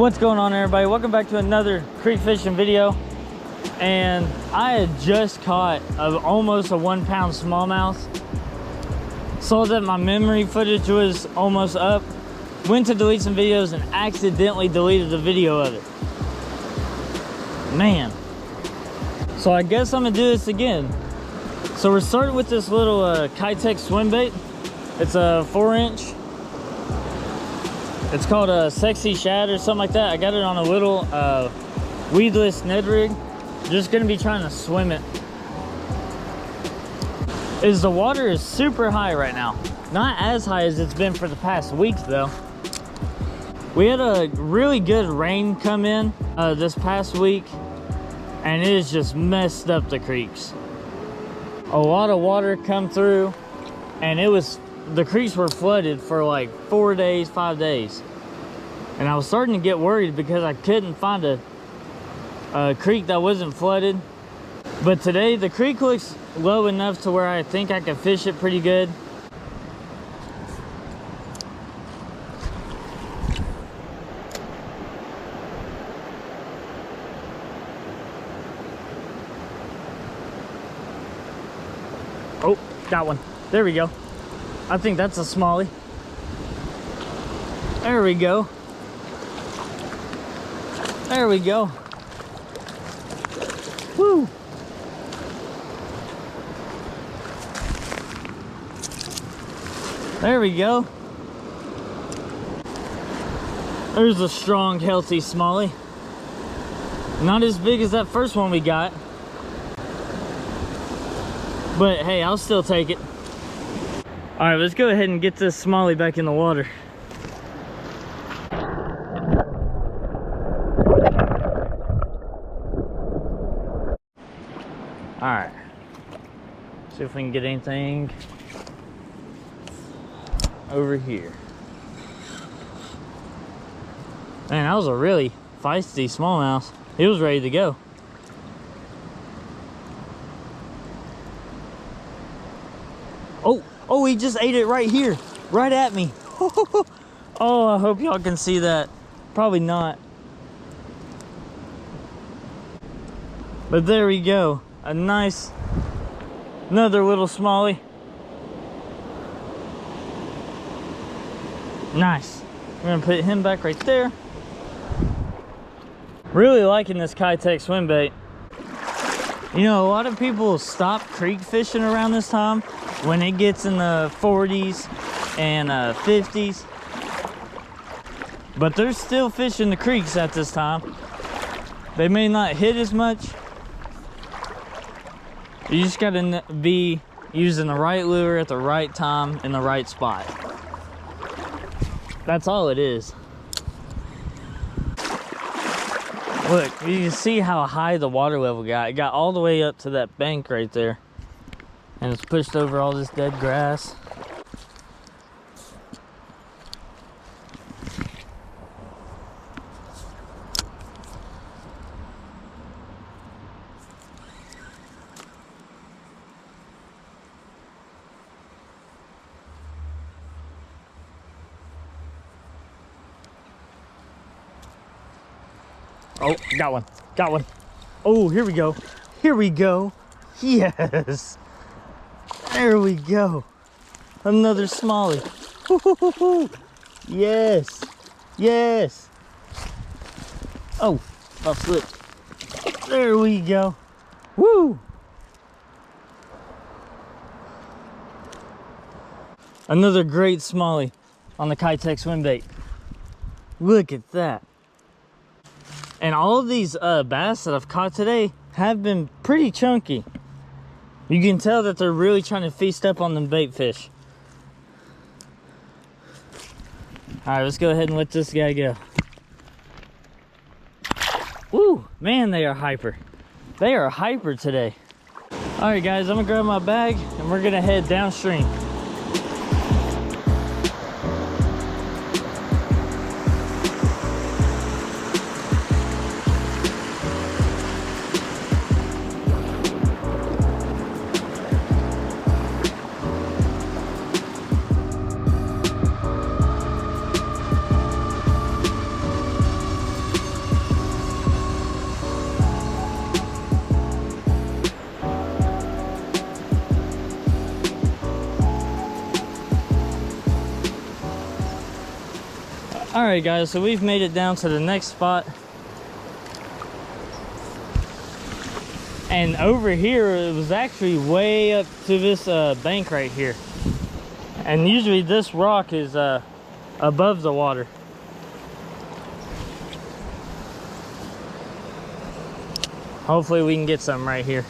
What's going on, everybody? Welcome back to another creek fishing video. And I had just caught almost a 1 pound smallmouth. Saw that my memory footage was almost up. Went to delete some videos and accidentally deleted the video of it. Man. So I guess I'm gonna do this again. So we're starting with this little Kitech swim bait. It's a 4-inch. It's called a Sexy Shad or something like that. I got it on a little weedless Ned rig. Just gonna be trying to swim it. The water is super high right now. Not as high as it's been for the past week though. We had a really good rain come in this past week, and it has just messed up the creeks. A lot of water come through, and the creeks were flooded for like 4 days, 5 days. And I was starting to get worried because I couldn't find a creek that wasn't flooded. But today the creek looks low enough to where I think I can fish it pretty good. Oh, got one. There we go. I think that's a smallie. There we go. There we go. Woo! There we go. There's a strong, healthy smallie. Not as big as that first one we got. But hey, I'll still take it. All right, let's go ahead and get this smallie back in the water. All right, see if we can get anything over here. Man, that was a really feisty smallmouth. He was ready to go. Oh, he just ate it right here, right at me. Oh, I hope y'all can see that. Probably not. But there we go. Another little smallie. Nice. We're gonna put him back right there. Really liking this Kitech swim bait. You know, a lot of people stop creek fishing around this time when it gets in the 40s and 50s. But they're still fishing the creeks at this time. They may not hit as much. You just gotta be using the right lure at the right time in the right spot. That's all it is. Look, you can see how high the water level got. It got all the way up to that bank right there. And it's pushed over all this dead grass. Oh, got one. Got one. Oh, here we go. Here we go. Yes. There we go. Another smallie. Yes. Yes. Oh, I slipped. There we go. Woo. Another great smallie on the Kitech swim bait. Look at that. And all of these bass that I've caught today have been pretty chunky. You can tell that they're really trying to feast up on them bait fish. All right, let's go ahead and let this guy go. Woo, man, they are hyper. They are hyper today. All right, guys, I'm gonna grab my bag and we're gonna head downstream. All right, guys, so we've made it down to the next spot. And over here, it was actually way up to this bank right here. And usually this rock is above the water. Hopefully we can get some right here.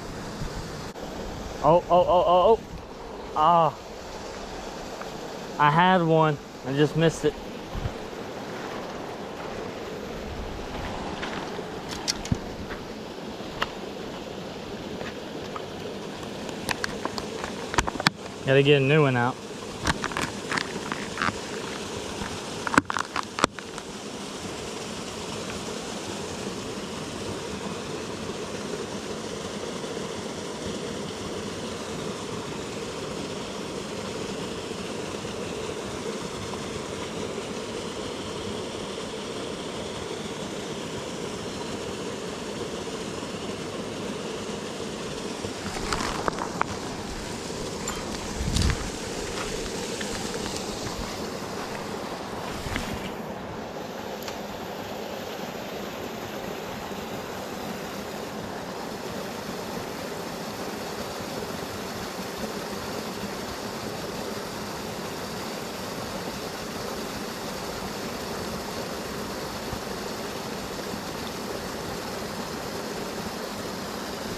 Oh. Ah. I had one. I just missed it. Gotta get a new one out.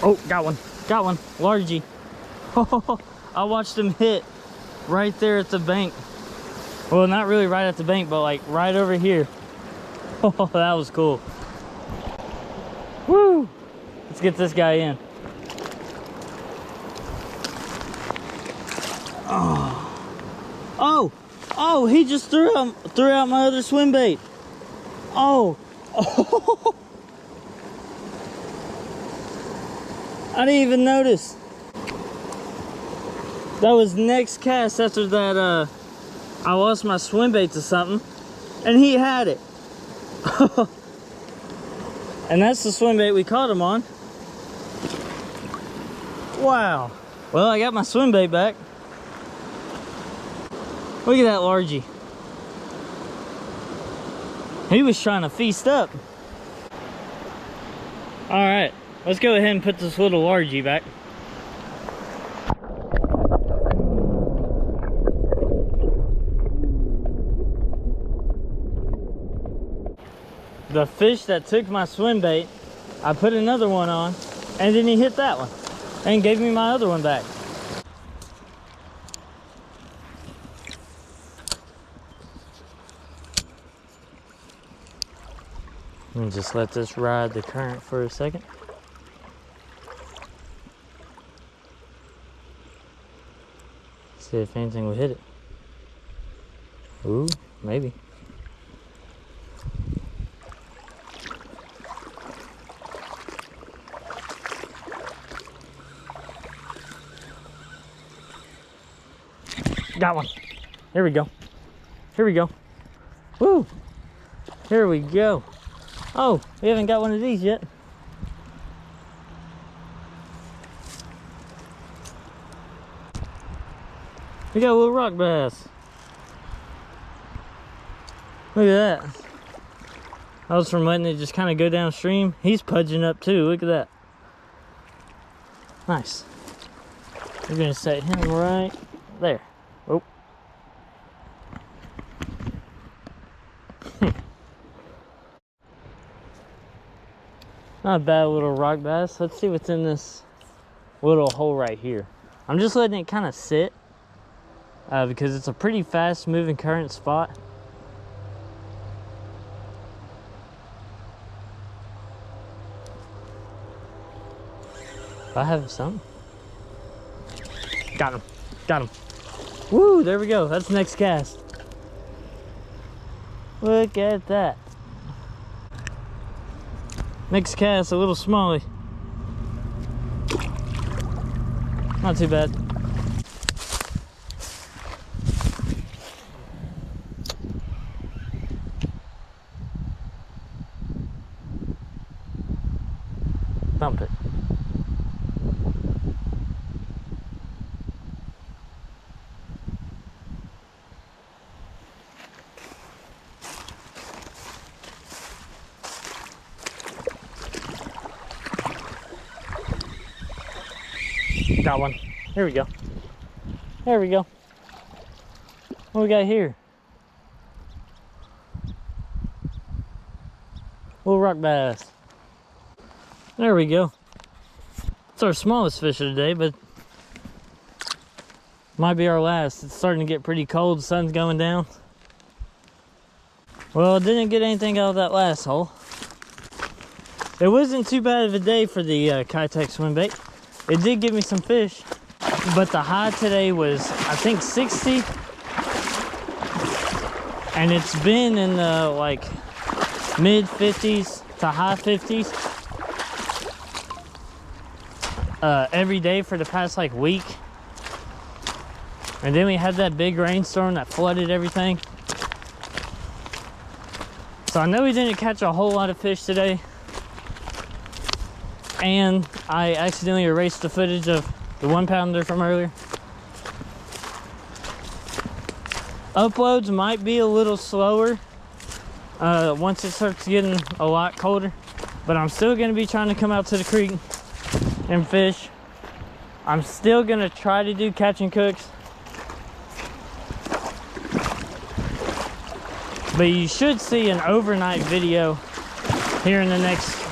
Oh, got one, largie. Oh, I watched him hit right there at the bank. Well, not really right at the bank, but like right over here. Oh, that was cool. Woo! Let's get this guy in. Oh, he just threw out my other swim bait. Oh. I didn't even notice. That was next cast after that I lost my swim bait to something and he had it. And that's the swim bait we caught him on. Wow. Well, I got my swim bait back. Look at that largie. He was trying to feast up. All right, let's go ahead and put this little largie back. The fish that took my swim bait, I put another one on, and then he hit that one and gave me my other one back. Let me just let this ride the current for a second. See if anything will hit it. Ooh, maybe. Got one. Here we go. Here we go. Woo! Here we go. Oh, we haven't got one of these yet. We got a little rock bass. Look at that. I was from letting it just kind of go downstream. He's pudging up too. Look at that. Nice. We're gonna set him right there. Oh. Not a bad little rock bass. Let's see what's in this little hole right here. I'm just letting it kind of sit because it's a pretty fast moving current spot. I have some. Got him. Got him. Woo, there we go. That's the next cast. Look at that. Next cast, a little smallie. Not too bad. Dump it. Got one. Here we go. There we go. What we got here? Little rock bass. There we go. It's our smallest fish of the day, but might be our last. It's starting to get pretty cold. The sun's going down. Well, didn't get anything out of that last hole. It wasn't too bad of a day for the Kitech swim bait. It did give me some fish, but the high today was, I think, 60. And it's been in the like mid 50s to high 50s every day for the past like week. And then we had that big rainstorm that flooded everything. So I know we didn't catch a whole lot of fish today. And I accidentally erased the footage of the 1 pounder from earlier. Uploads might be a little slower once it starts getting a lot colder, but I'm still going to be trying to come out to the creek and fish. I'm still going to try to do catch and cooks, but you should see an overnight video here in the next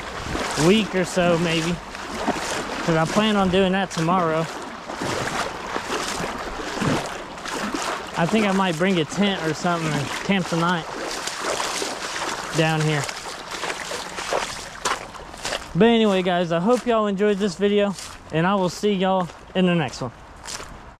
week or so, maybe, because I plan on doing that tomorrow. I think I might bring a tent or something and camp tonight down here. But anyway, guys, I hope y'all enjoyed this video, and I will see y'all in the next one.